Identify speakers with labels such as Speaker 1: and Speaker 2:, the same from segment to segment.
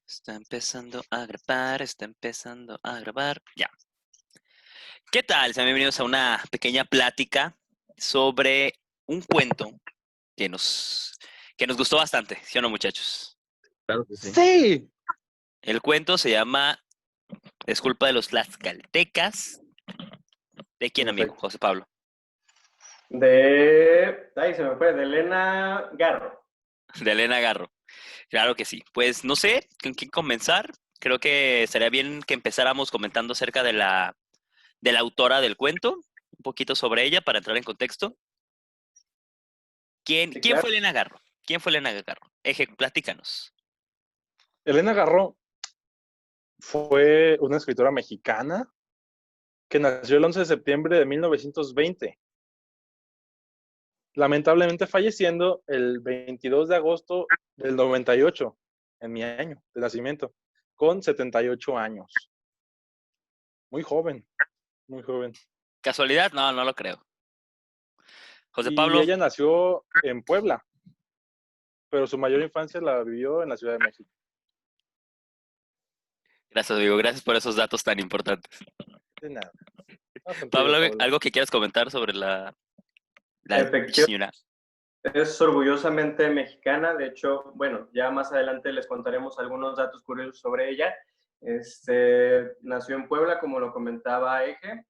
Speaker 1: Está empezando a grabar, está empezando a grabar. Ya. ¿Qué tal? Sean bienvenidos a una pequeña plática sobre un cuento que nos, que nos gustó bastante, ¿sí o no, muchachos?
Speaker 2: Claro que sí.
Speaker 3: Sí.
Speaker 1: El cuento se llama Es culpa de los tlaxcaltecas. ¿De quién,
Speaker 3: En
Speaker 1: amigo?
Speaker 3: efecto.
Speaker 1: José Pablo.
Speaker 3: Se me fue, de Elena Garro.
Speaker 1: De Elena Garro. Claro que sí. Pues no sé con quién comenzar. Creo que estaría bien que empezáramos comentando acerca de la autora del cuento, un poquito sobre ella para entrar en contexto. ¿Quién,
Speaker 3: Sí,
Speaker 1: quién
Speaker 3: claro.
Speaker 1: fue Elena Garro? ¿Quién fue Elena Garro? Platícanos.
Speaker 3: Elena Garro fue una escritora mexicana que nació el 11 de septiembre de 1920, lamentablemente falleciendo el 22 de agosto del 98, en mi año de nacimiento, con 78 años. Muy joven, muy joven.
Speaker 1: ¿Casualidad? No, no lo creo. José
Speaker 3: Y
Speaker 1: Pablo,
Speaker 3: ella nació en Puebla, pero su mayor infancia la vivió en la Ciudad de México.
Speaker 1: gracias, amigo. Gracias por esos datos tan importantes.
Speaker 3: De nada. Vamos contigo,
Speaker 1: Pablo,
Speaker 3: Pablo.
Speaker 1: ¿algo que quieras comentar sobre la
Speaker 2: Efectivamente,
Speaker 1: señora?
Speaker 2: es orgullosamente mexicana. De hecho, bueno, ya más adelante les contaremos algunos datos curiosos sobre ella. Nació en Puebla, como lo comentaba Eje.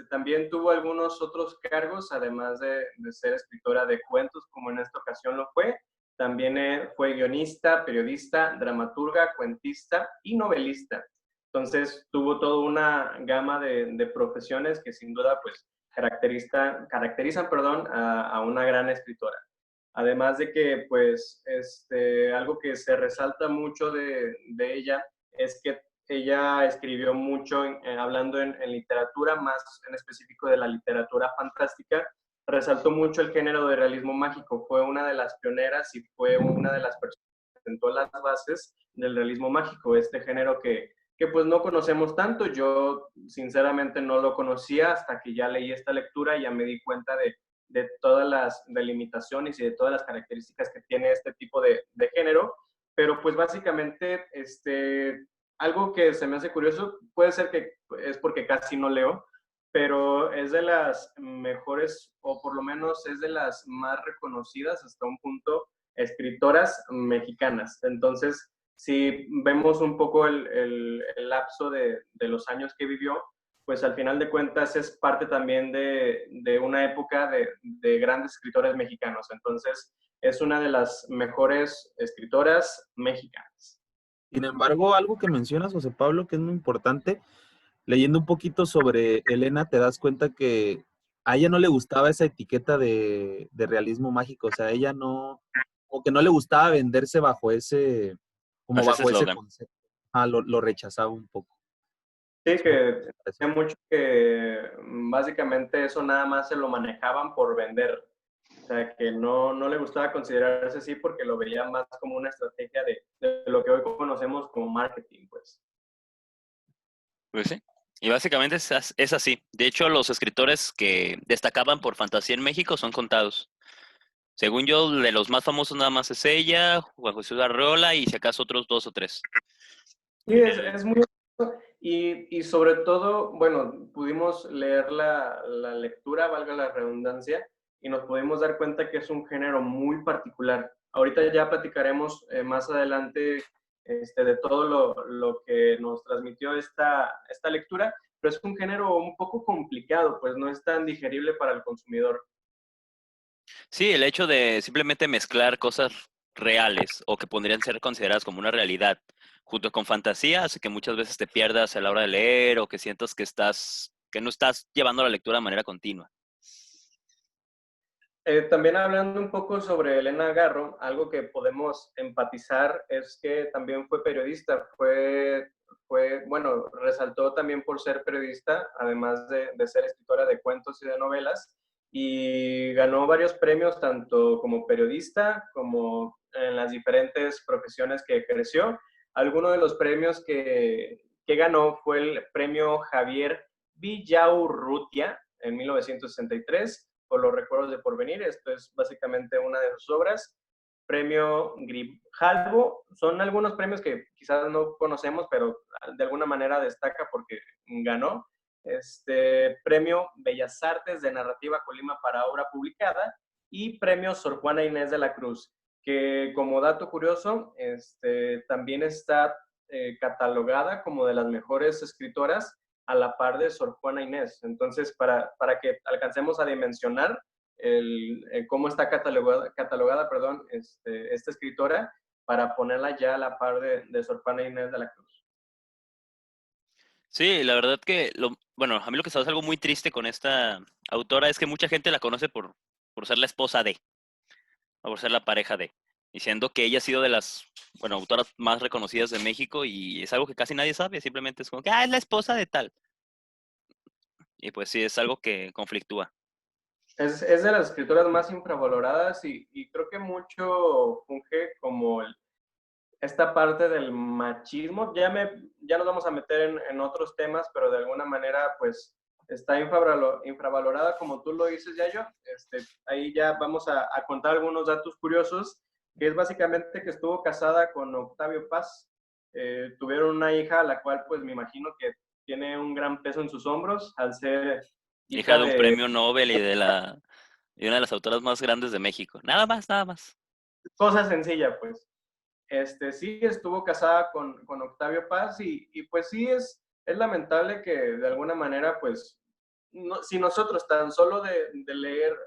Speaker 2: También tuvo algunos otros cargos, además de ser escritora de cuentos, como en esta ocasión lo fue. También fue guionista, periodista, dramaturga, cuentista y novelista. Entonces, tuvo toda una gama de profesiones que sin duda, pues, caracterizan, perdón, a una gran escritora. Además de que, pues, algo que se resalta mucho de ella es que ella escribió mucho hablando en literatura, más en específico de la literatura fantástica, resaltó mucho el género de realismo mágico, fue una de las pioneras y fue una de las personas que presentó las bases del realismo mágico, este género que pues no conocemos tanto. Yo sinceramente no lo conocía hasta que ya leí esta lectura y ya me di cuenta de todas las delimitaciones y de todas las características que tiene este tipo de género, pero pues básicamente algo que se me hace curioso, puede ser que es porque casi no leo, pero es de las mejores, o por lo menos es de las más reconocidas hasta un punto, escritoras mexicanas. Entonces, si vemos un poco el lapso de los años que vivió, pues al final de cuentas es parte también de una época de grandes escritores mexicanos. Entonces, es una de las mejores escritoras mexicanas.
Speaker 4: Sin embargo, algo que mencionas, José Pablo, que es muy importante, leyendo un poquito sobre Elena, te das cuenta que a ella no le gustaba esa etiqueta de realismo mágico, o sea, a ella no, o que no le gustaba venderse bajo ese, como
Speaker 1: Hace ese
Speaker 4: bajo ese
Speaker 1: eslogan.
Speaker 4: concepto. Lo rechazaba un poco.
Speaker 2: Sí,
Speaker 4: Es muy
Speaker 2: que
Speaker 4: interesante.
Speaker 2: tenía mucho que básicamente eso nada más se lo manejaban por vender. O sea, que no le gustaba considerarse así porque lo veía más como una estrategia de lo que hoy conocemos como marketing, pues.
Speaker 1: Pues sí. Y básicamente es así. De hecho, los escritores que destacaban por fantasía en México son contados. Según yo, de los más famosos nada más es ella, Juan José Arreola y si acaso otros dos o tres.
Speaker 2: Sí, es muy... Y sobre todo, bueno, pudimos leer la lectura, valga la redundancia, y nos pudimos dar cuenta que es un género muy particular. Ahorita ya platicaremos más adelante de todo lo que nos transmitió esta lectura, pero es un género un poco complicado, pues no es tan digerible para el consumidor.
Speaker 1: Sí, el hecho de simplemente mezclar cosas reales o que podrían ser consideradas como una realidad junto con fantasía hace que muchas veces te pierdas a la hora de leer o que sientas que no estás llevando la lectura de manera continua.
Speaker 2: También hablando un poco sobre Elena Garro, algo que podemos empatizar es que también fue periodista, bueno, resaltó también por ser periodista, además de ser escritora de cuentos y de novelas, y ganó varios premios tanto como periodista como en las diferentes profesiones que ejerció. Alguno de los premios que ganó fue el premio Javier Villaurrutia en 1963 por los recuerdos de porvenir. Esto es básicamente una de sus obras. premio Grijalvo. Son algunos premios que quizás no conocemos, pero de alguna manera destaca porque ganó. Premio Bellas Artes de Narrativa Colima para obra publicada y premio Sor Juana Inés de la Cruz, que como dato curioso, también está catalogada como de las mejores escritoras a la par de Sor Juana Inés. Entonces, para que alcancemos a dimensionar cómo está catalogada esta escritora, para ponerla ya a la par de Sor Juana Inés de la Cruz.
Speaker 1: Sí, la verdad que, bueno, a mí lo que se hace algo muy triste con esta autora es que mucha gente la conoce por ser la esposa de, o por ser la pareja de, diciendo que ella ha sido de las, bueno, autoras más reconocidas de México y es algo que casi nadie sabe, simplemente es como que, es la esposa de tal. Y pues sí, es algo que conflictúa.
Speaker 2: Es de las escritoras más infravaloradas y creo que mucho funge como esta parte del machismo. Ya nos vamos a meter en otros temas, pero de alguna manera pues está infravalorada, como tú lo dices, Yayo. Ahí ya vamos a contar algunos datos curiosos, que es básicamente que estuvo casada con Octavio Paz. Tuvieron una hija, la cual pues me imagino que tiene un gran peso en sus hombros, al ser
Speaker 1: Hija de un
Speaker 2: de
Speaker 1: premio Nobel y y una de las autoras más grandes de México. Nada más, nada más.
Speaker 2: cosa sencilla, pues. Sí estuvo casada con Octavio Paz y pues sí es lamentable que de alguna manera, pues, si nosotros tan solo de leer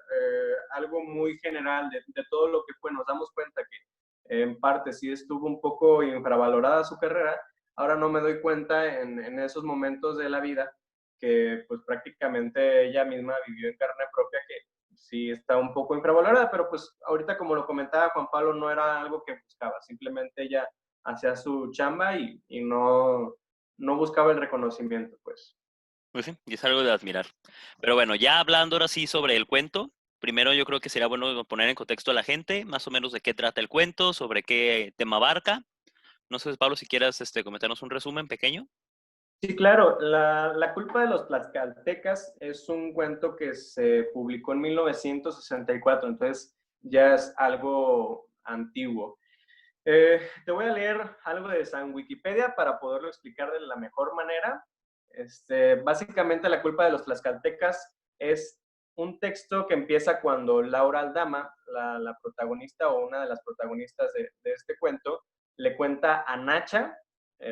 Speaker 2: algo muy general de todo lo que fue, nos damos cuenta que en parte sí estuvo un poco infravalorada su carrera. Ahora no me doy cuenta en esos momentos de la vida que pues prácticamente ella misma vivió en carne propia, que sí está un poco infravalorada, pero pues ahorita, como lo comentaba Juan Pablo, no era algo que buscaba, simplemente ella hacía su chamba y no buscaba el reconocimiento, pues.
Speaker 1: Pues sí, y es algo de admirar. Pero bueno, ya hablando ahora sí sobre el cuento, primero yo creo que sería bueno poner en contexto a la gente, más o menos de qué trata el cuento, sobre qué tema abarca. No sé, Pablo, si quieras comentarnos un resumen pequeño.
Speaker 2: Sí, claro. La culpa de los tlaxcaltecas es un cuento que se publicó en 1964, entonces ya es algo antiguo. Te voy a leer algo de San Wikipedia para poderlo explicar de la mejor manera. Básicamente, la culpa de los tlaxcaltecas es un texto que empieza cuando Laura Aldama, la protagonista o una de las protagonistas de este cuento, le cuenta a Nacha,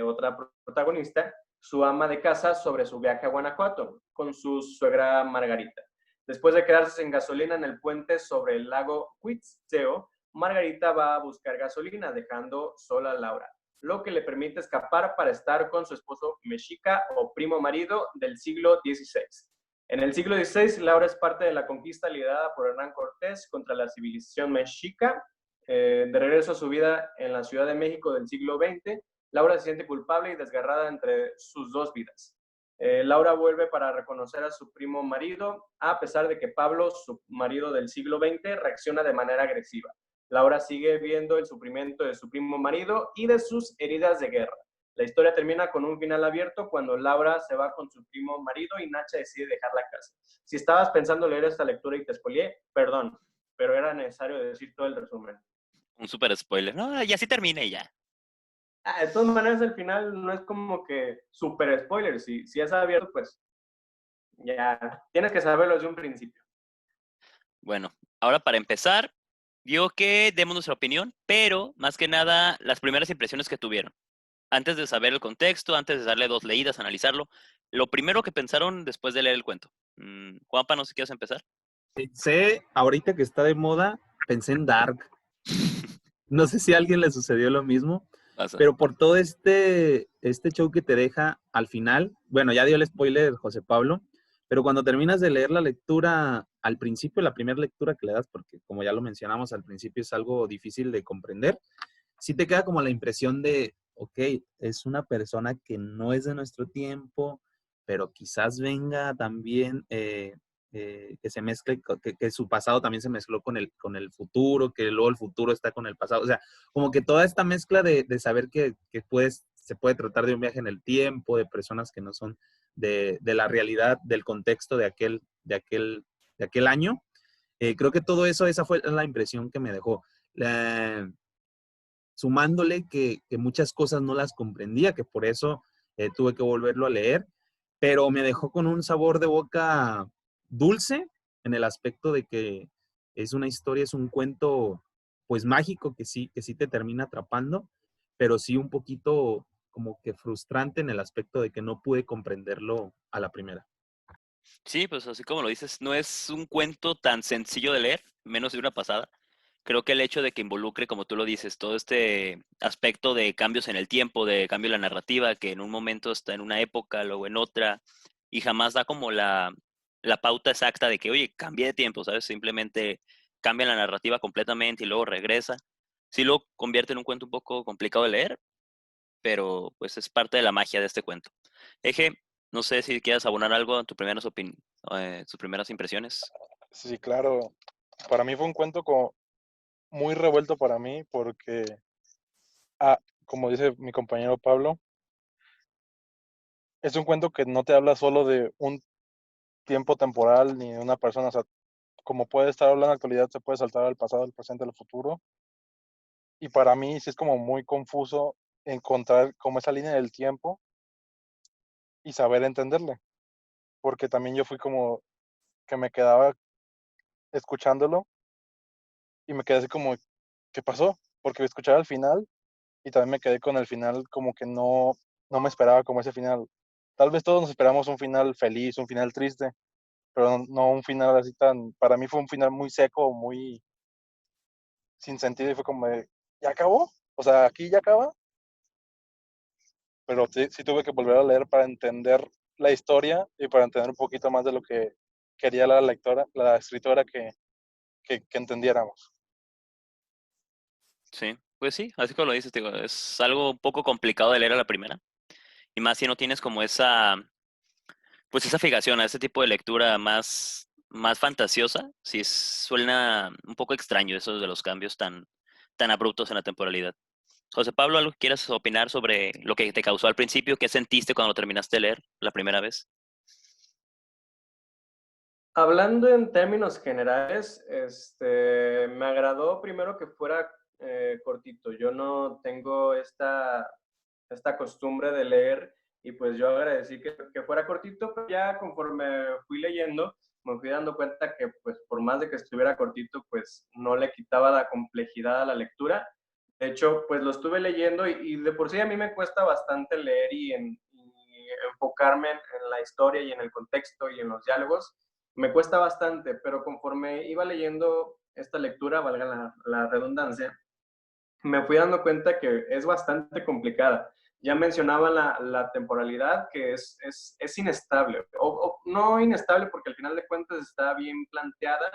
Speaker 2: otra protagonista, su ama de casa, sobre su viaje a Guanajuato con su suegra Margarita. Después de quedarse sin gasolina en el puente sobre el lago Huitzeo, Margarita va a buscar gasolina, dejando sola a Laura, lo que le permite escapar para estar con su esposo mexica o primo marido del siglo XVI. En el siglo XVI, Laura es parte de la conquista liderada por Hernán Cortés contra la civilización mexica. De regreso a su vida en la Ciudad de México del siglo XX, Laura se siente culpable y desgarrada entre sus dos vidas. Laura vuelve para reconocer a su primo marido, a pesar de que Pablo, su marido del siglo XX, reacciona de manera agresiva. Laura sigue viendo el sufrimiento de su primo marido y de sus heridas de guerra. La historia termina con un final abierto cuando Laura se va con su primo marido y Nacha decide dejar la casa. Si estabas pensando leer esta lectura y te spoileé, perdón, pero era necesario decir todo el resumen.
Speaker 1: Un super spoiler. No, ya sí termina y ya.
Speaker 2: De todas maneras, el final no es como que super spoiler. Si es abierto, pues ya tienes que saberlo desde un principio.
Speaker 1: Bueno, ahora para empezar, digo que demos nuestra opinión, pero más que nada las primeras impresiones que tuvieron. Antes de saber el contexto, antes de darle 2 leídas, analizarlo, lo primero que pensaron después de leer el cuento. Juanpa, no sé si quieres empezar.
Speaker 4: Pensé, ahorita que está de moda, pensé en Dark. No sé si a alguien le sucedió lo mismo,
Speaker 1: Pasa.
Speaker 4: pero por todo este show que te deja al final, bueno, ya dio el spoiler José Pablo, pero cuando terminas de leer la lectura al principio, la primera lectura que le das, porque como ya lo mencionamos al principio es algo difícil de comprender, sí te queda como la impresión de, ok, es una persona que no es de nuestro tiempo, pero quizás venga también que se mezcle, que su pasado también se mezcló con el futuro, que luego el futuro está con el pasado. O sea, como que toda esta mezcla de saber que se puede tratar de un viaje en el tiempo, de personas que no son de la realidad, del contexto de aquel año. Creo que todo eso, esa fue la impresión que me dejó. sumándole que muchas cosas no las comprendía, que por eso tuve que volverlo a leer, pero me dejó con un sabor de boca dulce en el aspecto de que es una historia, es un cuento pues mágico que sí te termina atrapando, pero sí un poquito como que frustrante en el aspecto de que no pude comprenderlo a la primera.
Speaker 1: Sí, pues así como lo dices, no es un cuento tan sencillo de leer, menos de una pasada. Creo que el hecho de que involucre, como tú lo dices, todo este aspecto de cambios en el tiempo, de cambio en la narrativa, que en un momento está en una época, luego en otra, y jamás da como la pauta exacta de que, oye, cambié de tiempo, ¿sabes? Simplemente cambia la narrativa completamente y luego regresa. Sí lo convierte en un cuento un poco complicado de leer, pero pues es parte de la magia de este cuento. Eje, no sé si quieras abonar algo a tus primeras impresiones.
Speaker 3: Sí, claro. Para mí fue un cuento como muy revuelto para mí porque, ah, como dice mi compañero Pablo, es un cuento que no te habla solo de un tiempo temporal ni de una persona. O sea, como puede estar hablando en la actualidad, se puede saltar al pasado, al presente, al futuro. Y para mí sí es como muy confuso encontrar como esa línea del tiempo y saber entenderle. Porque también yo fui como que me quedaba escuchándolo y me quedé así como, ¿qué pasó? Porque escuchaba el final y también me quedé con el final como que no me esperaba como ese final. Tal vez todos nos esperamos un final feliz, un final triste, pero no un final así tan, para mí fue un final muy seco, muy sin sentido y fue como de, ¿ya acabó? O sea, aquí ya acaba, pero sí, sí tuve que volver a leer para entender la historia y para entender un poquito más de lo que quería la lectora, la escritora que entendiéramos.
Speaker 1: Sí, pues sí, así como lo dices, digo, es algo un poco complicado de leer a la primera. Y más si no tienes como pues esa fijación a ese tipo de lectura más fantasiosa, sí suena un poco extraño eso de los cambios tan abruptos en la temporalidad. José Pablo, ¿algo que quieras opinar sobre lo que te causó al principio? ¿Qué sentiste cuando lo terminaste de leer la primera vez?
Speaker 2: Hablando en términos generales, me agradó primero que fuera cortito. Yo no tengo esta costumbre de leer y pues yo agradecí que fuera cortito, pero ya conforme fui leyendo, me fui dando cuenta que pues por más de que estuviera cortito, pues no le quitaba la complejidad a la lectura. De hecho, pues lo estuve leyendo y de por sí a mí me cuesta bastante leer y enfocarme en la historia y en el contexto y en los diálogos. Me cuesta bastante, pero conforme iba leyendo esta lectura, valga la redundancia, me fui dando cuenta que es bastante complicada. Ya mencionaba la temporalidad, que es inestable, o no inestable porque al final de cuentas está bien planteada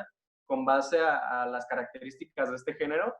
Speaker 2: con base a las características de este género.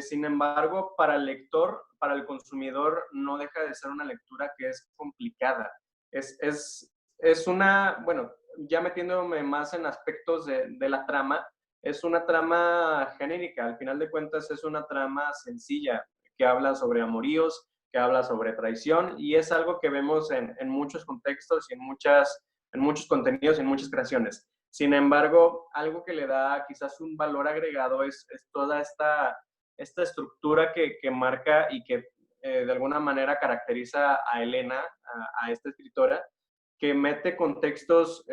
Speaker 2: Sin embargo, para el lector, para el consumidor, no deja de ser una lectura que es complicada. Es una, bueno, ya metiéndome más en aspectos de la trama, es una trama genérica, al final de cuentas es una trama sencilla que habla sobre amoríos, que habla sobre traición y es algo que vemos en muchos contextos y en muchos contenidos y en muchas creaciones. Sin embargo, algo que le da quizás un valor agregado es toda esta estructura que marca y que de alguna manera caracteriza a Elena, a esta escritora, que mete contextos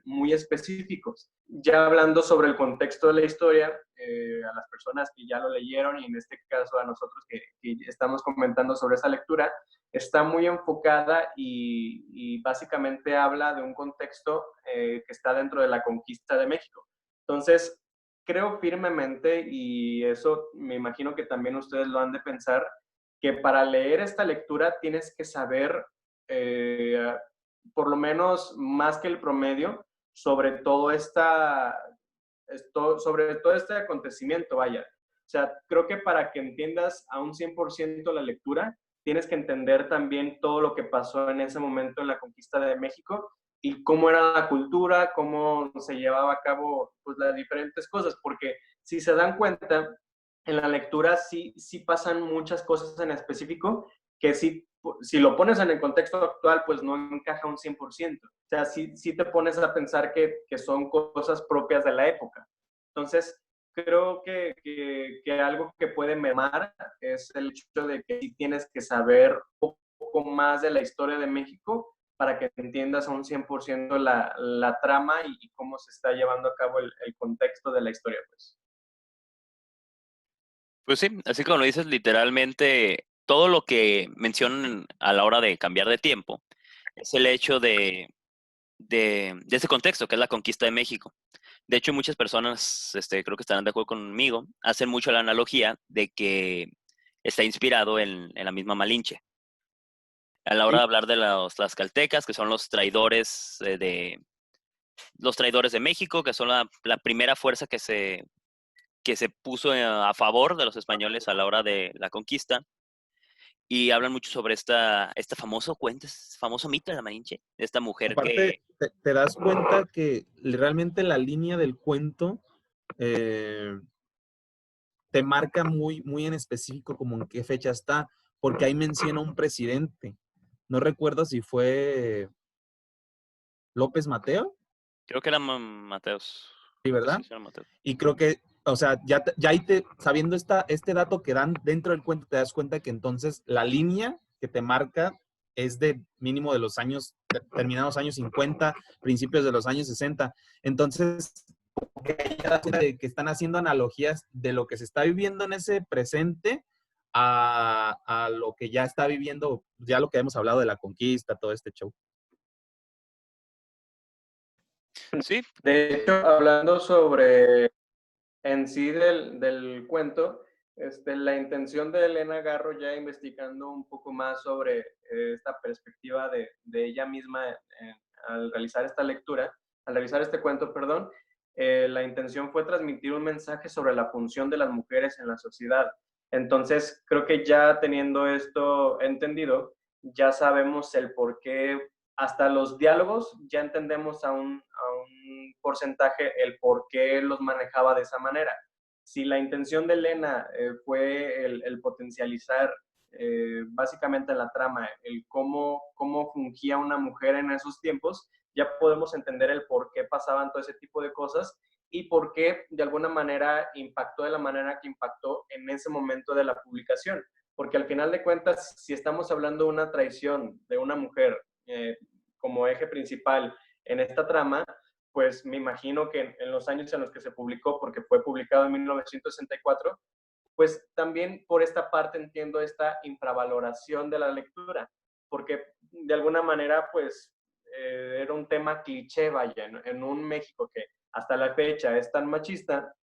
Speaker 2: muy específicos. Ya hablando sobre el contexto de la historia, a las personas que ya lo leyeron y en este caso a nosotros que estamos comentando sobre esa lectura, está muy enfocada y básicamente habla de un contexto que está dentro de la conquista de México. Entonces, creo firmemente, y eso me imagino que también ustedes lo han de pensar, que para leer esta lectura tienes que saber eh, por lo menos más que el promedio, sobre sobre todo este acontecimiento, vaya. O sea, creo que para que entiendas a un 100% la lectura, tienes que entender también todo lo que pasó en ese momento en la conquista de México y cómo era la cultura, cómo se llevaba a cabo pues, las diferentes cosas, porque si se dan cuenta, en la lectura sí pasan muchas cosas en específico que si lo pones en el contexto actual, pues no encaja un 100%. O sea, sí te pones a pensar que son cosas propias de la época. Entonces, creo que algo que puede mermar es el hecho de que sí tienes que saber un poco más de la historia de México para que entiendas a un 100% la trama y cómo se está llevando a cabo el contexto de la historia, pues.
Speaker 1: Pues sí, así como lo dices, literalmente todo lo que mencionan a la hora de cambiar de tiempo es el hecho de ese contexto, que es la conquista de México. De hecho, muchas personas, creo que estarán de acuerdo conmigo, hacen mucho la analogía de que está inspirado en la misma Malinche. A la hora
Speaker 3: Sí,
Speaker 1: de hablar de los tlaxcaltecas, que son los traidores de México, que son la primera fuerza que se puso a favor de los españoles a la hora de la conquista. Y hablan mucho sobre esta famoso cuento, famoso mito de la Malinche, de esta mujer que,
Speaker 4: Aparte, te das cuenta que realmente la línea del cuento te marca muy, muy en específico como en qué fecha está, porque ahí menciona un presidente. No recuerdo si fue López Mateo,
Speaker 1: creo que era Mateos.
Speaker 4: sí,
Speaker 1: Creo que
Speaker 4: ¿verdad?
Speaker 1: sí, era Mateos.
Speaker 4: Y creo que, o sea, ya ahí sabiendo este dato que dan dentro del cuento, te das cuenta que entonces la línea que te marca es de mínimo de los años, terminados años 50, principios de los años 60. Entonces, que ahí te das cuenta de que están haciendo analogías de lo que se está viviendo en ese presente a lo que ya está viviendo, ya lo que hemos hablado de la conquista, todo este show.
Speaker 1: Sí,
Speaker 2: De hecho, hablando sobre en sí del cuento, la intención de Elena Garro, ya investigando un poco más sobre esta perspectiva de ella misma al realizar esta lectura, al realizar este cuento, perdón, la intención fue transmitir un mensaje sobre la función de las mujeres en la sociedad. Entonces, creo que ya teniendo esto entendido, ya sabemos el por qué, hasta los diálogos, ya entendemos a un porcentaje el por qué los manejaba de esa manera. Si la intención de Elena fue el potencializar básicamente en la trama el cómo fungía una mujer en esos tiempos, ya podemos entender el por qué pasaban todo ese tipo de cosas y por qué de alguna manera impactó de la manera que impactó en ese momento de la publicación. Porque al final de cuentas, si estamos hablando de una traición de una mujer como eje principal en esta trama, pues me imagino que en los años en los que se publicó, porque fue publicado en 1964, pues también por esta parte entiendo esta infravaloración de la lectura, porque de alguna manera pues era un tema cliché, vaya, en un México que hasta la fecha es tan machista.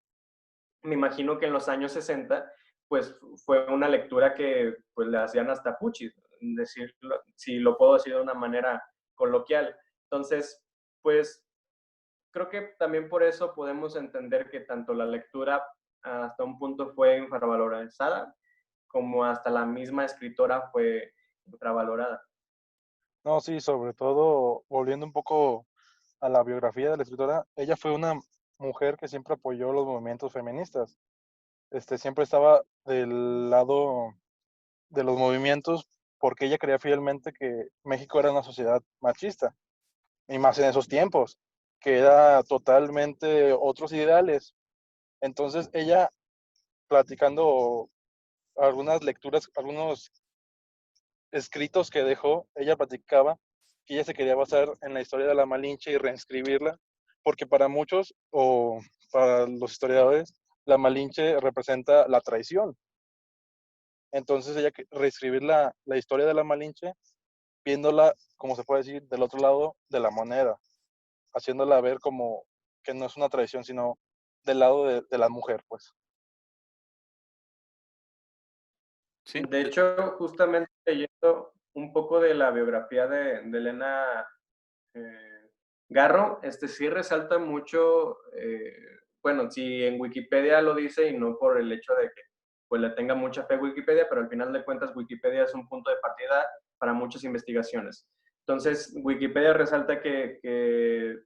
Speaker 2: Me imagino que en los años 60 pues fue una lectura que pues le hacían hasta puchis, decirlo, si lo puedo decir de una manera coloquial. Entonces, pues creo que también por eso podemos entender que tanto la lectura hasta un punto fue infravalorizada, como hasta la misma escritora fue infravalorada.
Speaker 3: no, sí, sobre todo volviendo un poco a la biografía de la escritora, ella fue una mujer que siempre apoyó los movimientos feministas. Siempre estaba del lado de los movimientos porque ella creía fielmente que México era una sociedad machista, y más en esos tiempos, que era totalmente otros ideales. Entonces ella, platicando algunas lecturas, algunos escritos que dejó, ella platicaba que ella se quería basar en la historia de la Malinche y reescribirla, porque para muchos, o para los historiadores, la Malinche representa la traición. Entonces ella reescribir la historia de la Malinche, viéndola, como se puede decir, del otro lado de la moneda, haciéndola ver como que no es una traición, sino del lado de la mujer, pues.
Speaker 1: sí.
Speaker 2: De hecho, justamente leyendo un poco de la biografía de Elena Garro, sí resalta mucho, bueno, si en Wikipedia lo dice y no por el hecho de que pues le tenga mucha fe a Wikipedia, pero al final de cuentas Wikipedia es un punto de partida para muchas investigaciones. Entonces, Wikipedia resalta que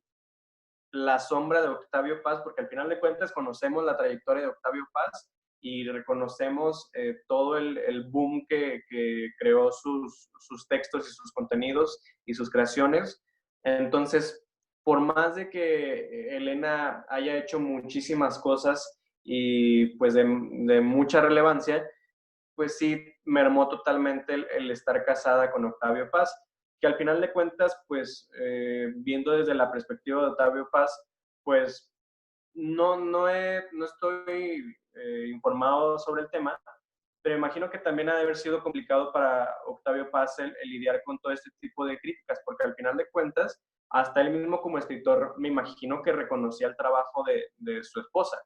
Speaker 2: la sombra de Octavio Paz, porque al final de cuentas conocemos la trayectoria de Octavio Paz y reconocemos todo el boom que creó sus textos y sus contenidos y sus creaciones. Entonces, por más de que Elena haya hecho muchísimas cosas y pues de mucha relevancia, pues sí mermó totalmente el estar casada con Octavio Paz, que al final de cuentas, pues viendo desde la perspectiva de Octavio Paz, pues no estoy informado sobre el tema, pero imagino que también ha de haber sido complicado para Octavio Paz el lidiar con todo este tipo de críticas, porque al final de cuentas, hasta él mismo como escritor, me imagino que reconocía el trabajo de su esposa.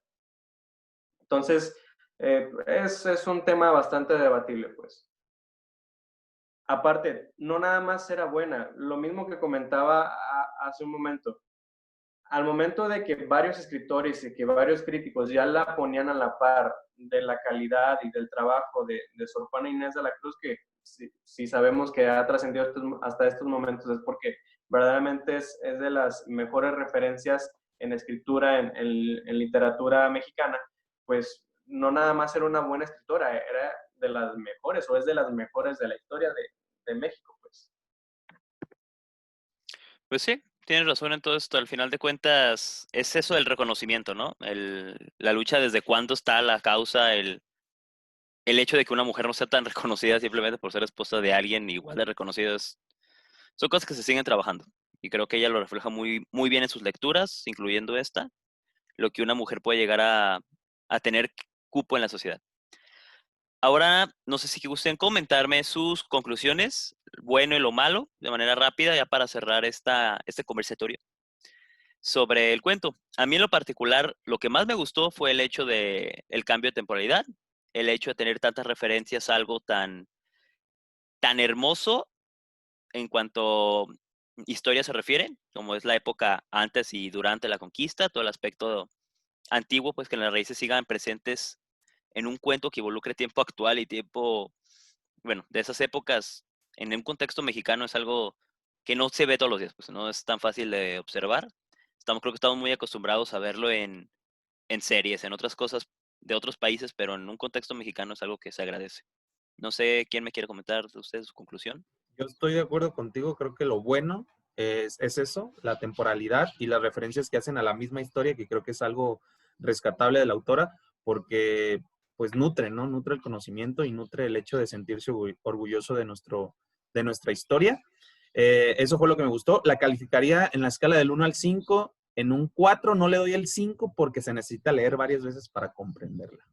Speaker 2: Entonces, es un tema bastante debatible, pues. Aparte, no nada más era buena, lo mismo que comentaba hace un momento. Al momento de que varios escritores y que varios críticos ya la ponían a la par de la calidad y del trabajo de Sor Juana Inés de la Cruz, que si sabemos que ha trascendido hasta estos momentos, es porque verdaderamente es de las mejores referencias en escritura, en literatura mexicana, pues no nada más era una buena escritora, era de las mejores o es de las mejores de la historia de México, pues.
Speaker 1: Pues sí, tienes razón en todo esto. Al final de cuentas, es eso el reconocimiento, ¿no? La lucha desde cuándo está la causa, el hecho de que una mujer no sea tan reconocida simplemente por ser esposa de alguien igual de reconocido son cosas que se siguen trabajando. Y creo que ella lo refleja muy, muy bien en sus lecturas, incluyendo esta, lo que una mujer puede llegar a tener cupo en la sociedad. Ahora, no sé si gusten comentarme sus conclusiones, bueno y lo malo, de manera rápida, ya para cerrar este conversatorio sobre el cuento. A mí en lo particular, lo que más me gustó fue el hecho de el cambio de temporalidad, el hecho de tener tantas referencias a algo tan hermoso en cuanto historia se refiere, como es la época antes y durante la conquista, todo el aspecto antiguo, pues que las raíces sigan presentes en un cuento que involucre tiempo actual y tiempo, bueno, de esas épocas en un contexto mexicano es algo que no se ve todos los días, pues no es tan fácil de observar. Creo que estamos muy acostumbrados a verlo en series, en otras cosas de otros países, pero en un contexto mexicano es algo que se agradece. No sé quién me quiere comentar de usted su conclusión.
Speaker 4: Yo estoy de acuerdo contigo, creo que lo bueno es eso, la temporalidad y las referencias que hacen a la misma historia, que creo que es algo rescatable de la autora, porque pues nutre, ¿no? Nutre el conocimiento y nutre el hecho de sentirse orgulloso de nuestra historia. Eso fue lo que me gustó. La calificaría en la escala del 1 al 5, en un 4, no le doy el 5 porque se necesita leer varias veces para comprenderla.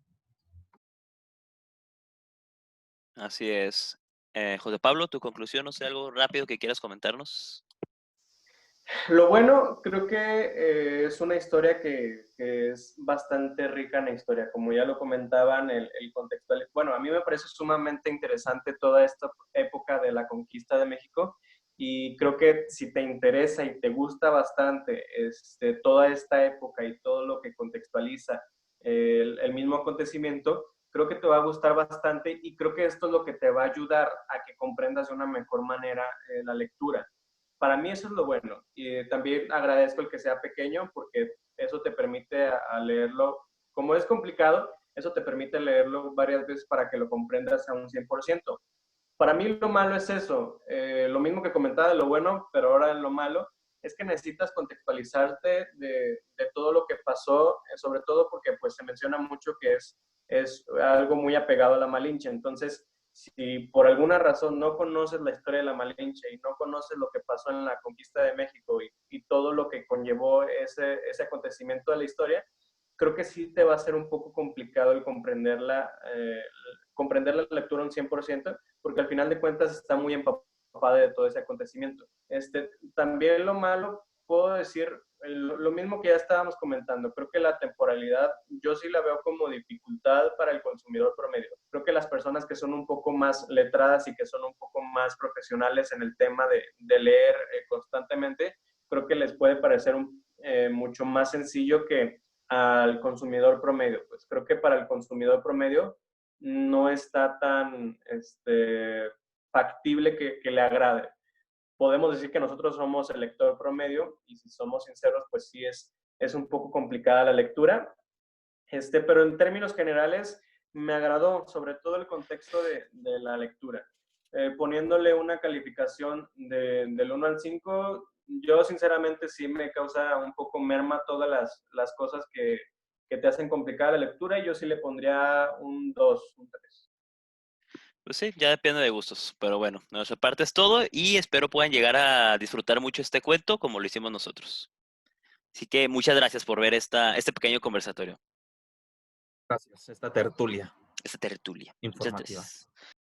Speaker 1: Así es. José Pablo, tu conclusión, no sé, algo rápido que quieras comentarnos.
Speaker 2: Lo bueno, creo que es una historia que es bastante rica en la historia, como ya lo comentaban, el contextual. Bueno, a mí me parece sumamente interesante toda esta época de la conquista de México y creo que si te interesa y te gusta bastante toda esta época y todo lo que contextualiza el mismo acontecimiento, creo que te va a gustar bastante y creo que esto es lo que te va a ayudar a que comprendas de una mejor manera la lectura. Para mí eso es lo bueno. Y también agradezco el que sea pequeño porque eso te permite a leerlo, como es complicado, eso te permite leerlo varias veces para que lo comprendas a un 100%. Para mí lo malo es eso, lo mismo que comentaba de lo bueno, pero ahora en lo malo, es que necesitas contextualizarte de todo lo que pasó, sobre todo porque pues se menciona mucho que es algo muy apegado a la Malinche. Entonces, si por alguna razón no conoces la historia de la Malinche y no conoces lo que pasó en la conquista de México y todo lo que conllevó ese acontecimiento de la historia, creo que sí te va a ser un poco complicado el comprender la lectura un 100%, porque al final de cuentas está muy empapada de todo ese acontecimiento. También lo malo, puedo decir, lo mismo que ya estábamos comentando, creo que la temporalidad yo sí la veo como dificultad para el consumidor promedio. Creo que las personas que son un poco más letradas y que son un poco más profesionales en el tema de leer constantemente, creo que les puede parecer mucho más sencillo que al consumidor promedio. Pues creo que para el consumidor promedio no está tan factible que le agrade. Podemos decir que nosotros somos el lector promedio y si somos sinceros, pues sí es un poco complicada la lectura, pero en términos generales me agradó, sobre todo el contexto de la lectura. Poniéndole una calificación del 1 al 5, yo sinceramente sí me causa un poco merma todas las cosas que que te hacen complicada la lectura, y yo sí le pondría un 2, un 3.
Speaker 1: Pues sí, ya depende de gustos. Pero bueno, de nuestra parte es todo y espero puedan llegar a disfrutar mucho este cuento como lo hicimos nosotros. Así que muchas gracias por ver este pequeño conversatorio,
Speaker 4: Gracias. Esta tertulia
Speaker 1: esta tertulia. Muchas
Speaker 4: informativa.
Speaker 1: gracias.